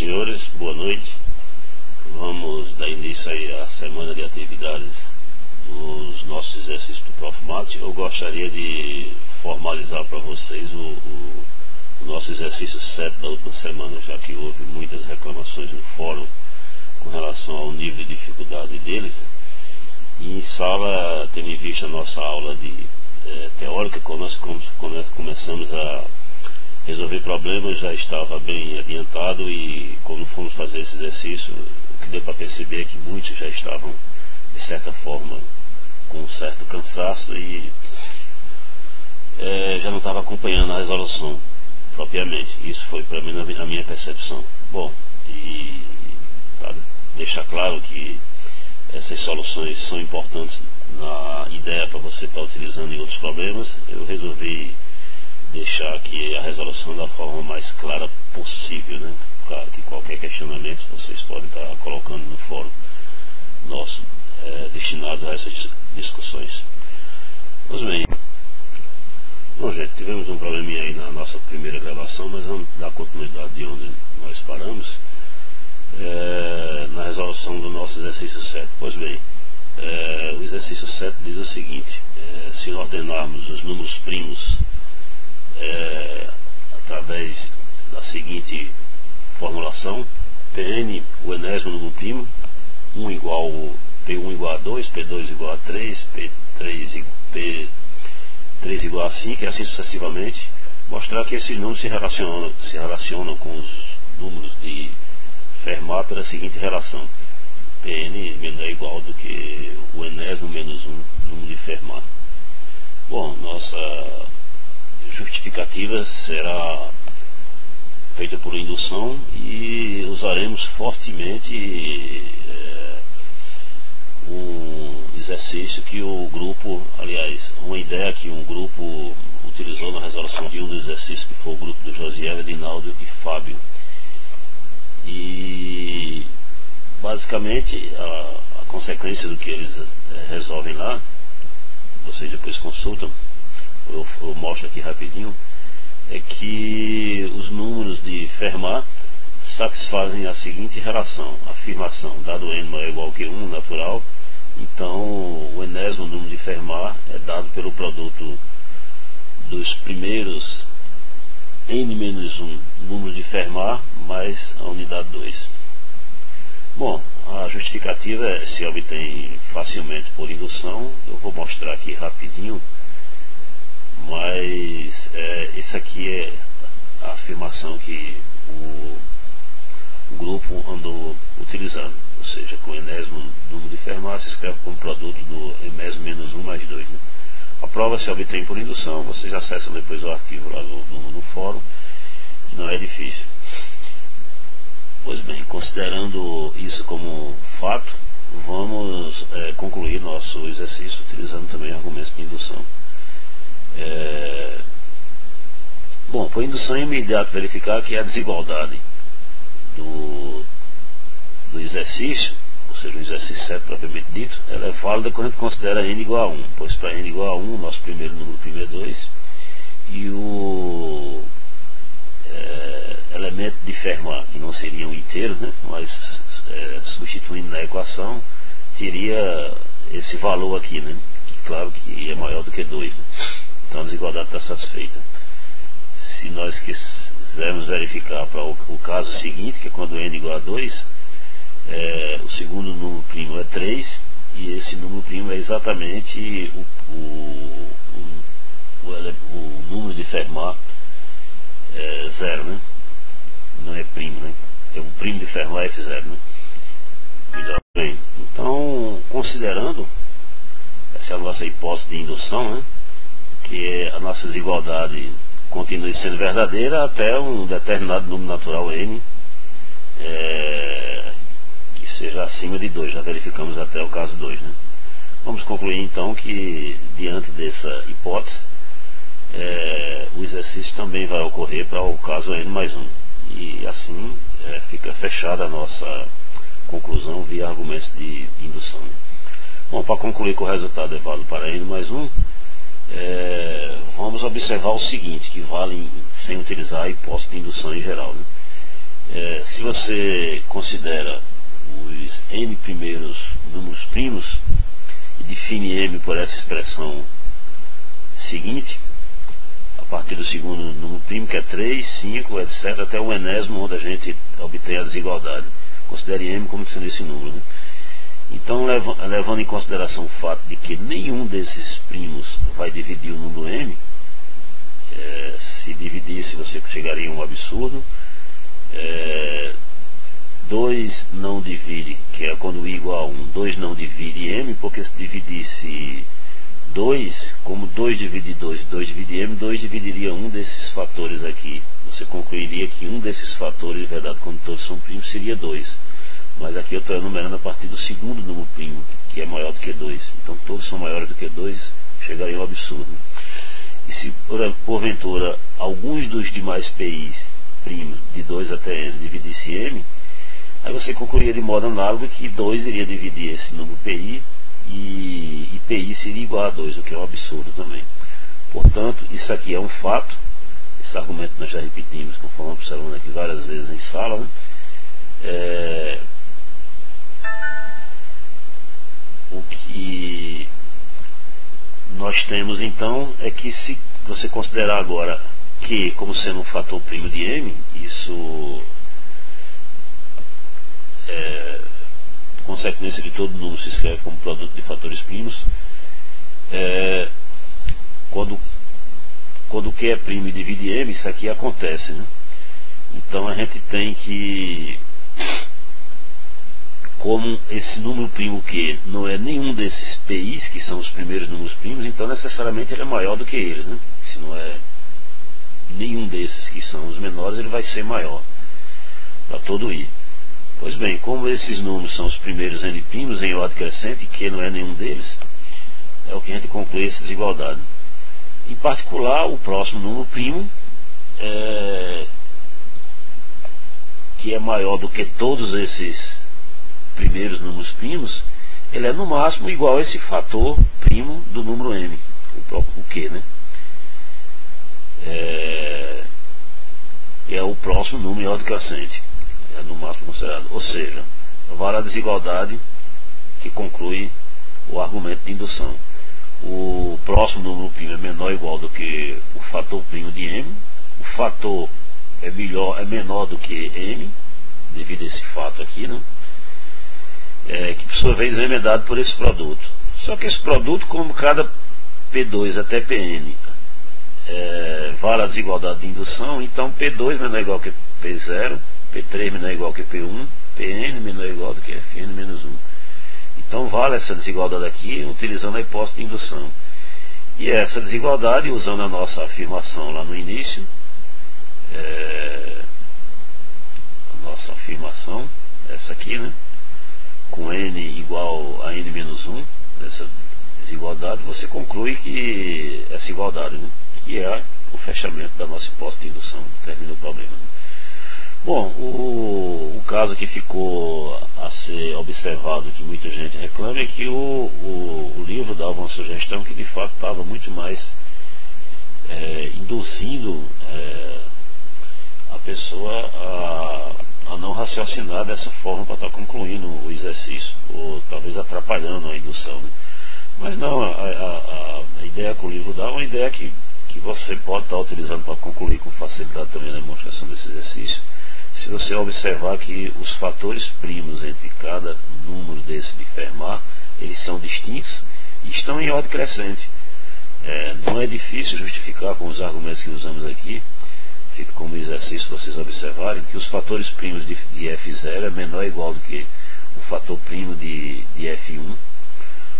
senhores, boa noite. Vamos dar início aí à semana de atividades dos nossos exercícios do Prof. Max. Eu gostaria de formalizar para vocês o nosso exercício 7 da última semana, já que houve muitas reclamações no fórum com relação ao nível de dificuldade deles. E em sala, tendo em vista a nossa aula de teórica, quando nós começamos a resolver problemas, já estava bem adiantado, e quando fomos fazer esse exercício, o que deu para perceber é que muitos já estavam, de certa forma, com um certo cansaço e já não estava acompanhando a resolução propriamente. Isso foi para mim a minha percepção. Bom, e para deixar claro que essas soluções são importantes na ideia para você estar utilizando em outros problemas, eu resolvi deixar aqui a resolução da forma mais clara possível, né? Claro que qualquer questionamento vocês podem estar colocando no fórum nosso, destinado a essas discussões. Pois bem, bom, gente, tivemos um probleminha aí na nossa primeira gravação, mas vamos dar continuidade de onde nós paramos, na resolução do nosso exercício 7. Pois bem, o exercício 7 diz o seguinte: se ordenarmos os números primos através da seguinte formulação: Pn, o enésimo número primo, P1 igual a 2, P2 igual a 3, P3 igual a 5, e assim sucessivamente, mostrar que esses números se relacionam com os números de Fermat pela seguinte relação: Pn menor ou igual do que o enésimo menos 1 número de Fermat. Bom, nossa justificativa será feita por indução e usaremos fortemente um exercício que o grupo, aliás, uma ideia que um grupo utilizou na resolução de um dos exercícios, que foi o grupo do Josiel, Edinaldo e Fábio. E basicamente a consequência do que eles resolvem lá, vocês depois consultam, eu mostro aqui rapidinho, é que os números de Fermat satisfazem a seguinte relação: afirmação, dado n maior ou igual que 1 natural, então o enésimo número de Fermat é dado pelo produto dos primeiros n-1 números de Fermat mais a unidade 2. Bom, a justificativa se obtém facilmente por indução. Eu vou mostrar aqui rapidinho, mas isso aqui é a afirmação que o grupo andou utilizando, ou seja, com o enésimo número de Fermat se escreve como produto do enésimo menos 1 mais 2, né? A prova se obtém por indução. Vocês acessam depois o arquivo lá no fórum, que não é difícil. Pois bem, considerando isso como fato, vamos concluir nosso exercício utilizando também argumentos de indução. Bom, por indução é imediato verificar que a desigualdade do exercício, ou seja, o exercício 7 propriamente dito, ela é válida quando a gente considera n igual a 1, pois para n igual a 1, nosso primeiro número primo é 2, e o elemento de Fermat, que não seria um inteiro, né, mas substituindo na equação, teria esse valor aqui, né, que claro que é maior do que 2, né? Então a desigualdade está satisfeita. Se nós quisermos verificar para o caso seguinte, que é quando n igual a 2, o segundo número primo é 3, e esse número primo é exatamente o número de Fermat 0, né? Não é primo, né? É o primo de Fermat é F0, né? Bem, então, considerando, essa é a nossa hipótese de indução, né? Que a nossa desigualdade continue sendo verdadeira até um determinado número natural n, que seja acima de 2. Já verificamos até o caso 2, né? Vamos concluir então que, diante dessa hipótese, o exercício também vai ocorrer para o caso n mais 1. E assim fica fechada a nossa conclusão via argumentos de indução. Bom, para concluir que o resultado é válido para n mais 1, vamos observar o seguinte, que vale sem utilizar a hipótese de indução em geral, né? Se você considera os n primeiros números primos e define m por essa expressão seguinte, a partir do segundo número primo, que é 3, 5, etc., até o enésimo, onde a gente obtém a desigualdade. Considere m como sendo esse número, né? Então, levando em consideração o fato de que nenhum desses primos vai dividir o número m, se dividisse você chegaria a um absurdo. 2 não divide, que é quando i igual a 1, 2 não divide m, porque se dividisse 2, como 2 divide 2, 2 divide m, 2 dividiria um desses fatores aqui. Você concluiria que um desses fatores, de verdade, quando todos são primos, seria 2. Mas aqui eu estou enumerando a partir do segundo número primo, que é maior do que 2. Então todos são maiores do que 2, chegaria a um absurdo. E se porventura alguns dos demais PIs primos, de 2 até n, dividisse m, aí você concluiria de modo análogo que 2 iria dividir esse número PI e PI seria igual a 2, o que é um absurdo também. Portanto, isso aqui é um fato. Esse argumento nós já repetimos, conforme observamos aqui várias vezes em sala, né? O que nós temos então é que, se você considerar agora Q como sendo um fator primo de m, isso consequência de todo número se escreve como produto de fatores primos. Quando Q é primo e divide m, isso aqui acontece, né? Então a gente tem que, como esse número primo Q não é nenhum desses PIs, que são os primeiros números primos, então necessariamente ele é maior do que eles, né? Se não é nenhum desses que são os menores, ele vai ser maior para todo i. Pois bem, como esses números são os primeiros n primos em ordem crescente, e Q não é nenhum deles, é o que a gente conclui essa desigualdade. Em particular, o próximo número primo, que é maior do que todos esses primeiros números primos, ele é no máximo igual a esse fator primo do número m, o próprio Q, né? É o próximo número em ordem crescente, é no máximo considerado. Ou seja, vale a desigualdade que conclui o argumento de indução. O próximo número primo é menor ou igual do que o fator primo de m. O fator é menor do que m, devido a esse fato aqui, né? Que por sua vez é emendado por esse produto. Só que esse produto, como cada P2 até Pn vale a desigualdade de indução, então P2 menor ou igual que P0, P3 menor ou igual que P1, Pn menor ou igual do que Fn menos 1. Então vale essa desigualdade aqui, utilizando a hipótese de indução. E essa desigualdade, usando a nossa afirmação lá no início, a nossa afirmação, essa aqui, né? Com n igual a n menos 1, essa desigualdade, você conclui que essa igualdade, né? Que é o fechamento da nossa hipótese de indução, que termina o problema, né? Bom, o caso que ficou a ser observado, que muita gente reclama, é que o livro dava uma sugestão que de fato estava muito mais induzindo a pessoa a não raciocinar dessa forma para estar concluindo o exercício, ou talvez atrapalhando a indução, né? Mas não, a ideia que o livro dá é uma ideia que você pode estar utilizando para concluir com facilidade também na demonstração desse exercício. Se você observar que os fatores primos entre cada número desse de Fermat, eles são distintos e estão em ordem crescente. Não é difícil justificar com os argumentos que usamos aqui, fica como exercício vocês observarem, que os fatores primos de F0 é menor ou igual do que o fator primo de F1.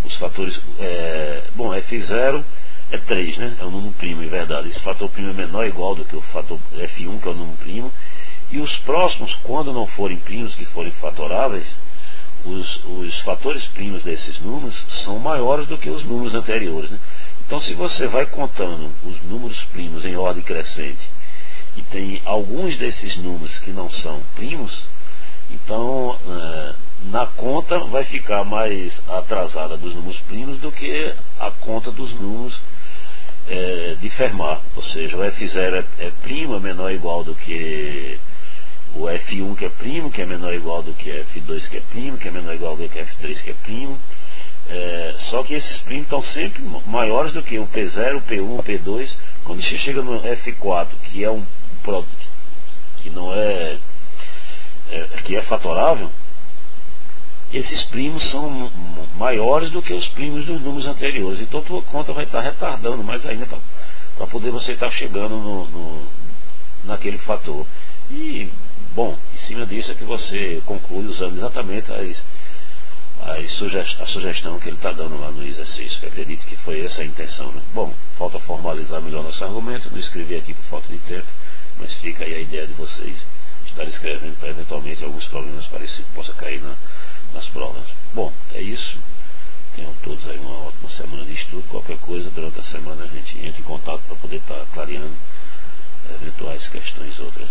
Os fatores, F0 é 3, né? É um número primo, em verdade. Esse fator primo é menor ou igual do que o fator F1, que é o número primo. E os próximos, quando não forem primos, que forem fatoráveis, os fatores primos desses números são maiores do que os números anteriores, né? Então, se você vai contando os números primos em ordem crescente e tem alguns desses números que não são primos, então na conta vai ficar mais atrasada dos números primos do que a conta dos números de Fermat. Ou seja, o F0 é primo, é menor ou igual do que o F1 que é primo, que é menor ou igual do que F2 que é primo, que é menor ou igual do que F3 que é primo. Só que esses primos estão sempre maiores do que o P0, o P1, o P2. Quando você chega no F4, que é um produto que não que é fatorável, esses primos são maiores do que os primos dos números anteriores. Então a tua conta vai estar retardando mais ainda para poder você estar chegando naquele fator. E, bom, em cima disso é que você conclui usando exatamente a sugestão que ele está dando lá no exercício, que acredito que foi essa a intenção, né? Bom, falta formalizar melhor nosso argumento, não escrevi aqui por falta de tempo, mas fica aí a ideia de vocês estar escrevendo para eventualmente alguns problemas parecidos que possa cair nas provas. Bom, é isso. Tenham todos aí uma ótima semana de estudo. Qualquer coisa durante a semana a gente entra em contato para poder estar clareando eventuais questões outras.